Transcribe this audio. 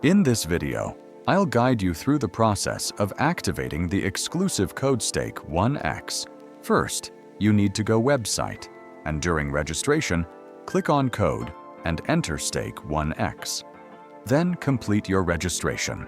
In this video, I'll guide you through the process of activating the exclusive code STAKE1X. First, you need to go website, and during registration, click on Code and enter STAKE1X. Then complete your registration.